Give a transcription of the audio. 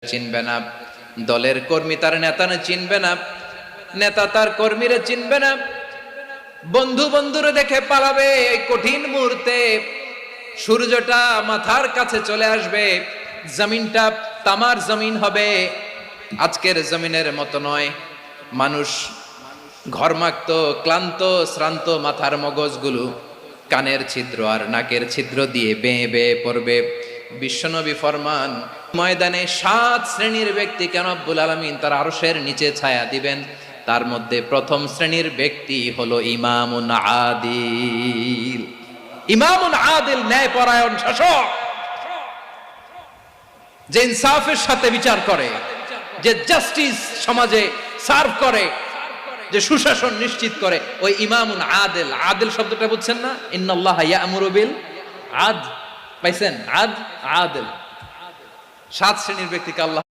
চিনবে না, দলের কর্মী তার নেতা চিনবে না, নেতা তার কর্মীরা চিনবে না, বন্ধু বন্ধুরে দেখে পালাবে। এই কঠিন মুহূর্তে সূর্যটা মাথার কাছে চলে আসবে, জমিনটা তামার জমিন হবে। আজকের জমিনের মতো নয়। মানুষ ঘর্মাক্ত, ক্লান্ত, শ্রান্ত মাথার মগজগুলো কানের ছিদ্র আর নাকের ছিদ্র দিয়ে বেয়ে বেয়ে পড়বে। বিশ্বনবী ফরমান, ময়দানে 7 শ্রেণীর ব্যক্তিকে রব্বুল আলামিন তার আরশের নিচে ছায়া দিবেন। তার মধ্যে প্রথম শ্রেণীর ব্যক্তি হলো ইমামুন আদিল। ইমামুন আদিল, ন্যায়পরায়ণ শাসক, যে ইনসাফের সাথে বিচার করে, যে জাস্টিস সমাজে সার্ভ করে, যে সুশাসন নিশ্চিত করে, ওই ইমামুন আদিল। আদিল শব্দটা বুঝছেন না? ইন্নাল্লাহা ইয়া'মুরু বিল আদল। পাইছেন? আদল, 7 শ্রেণীর ব্যক্তিকে আল্লাহ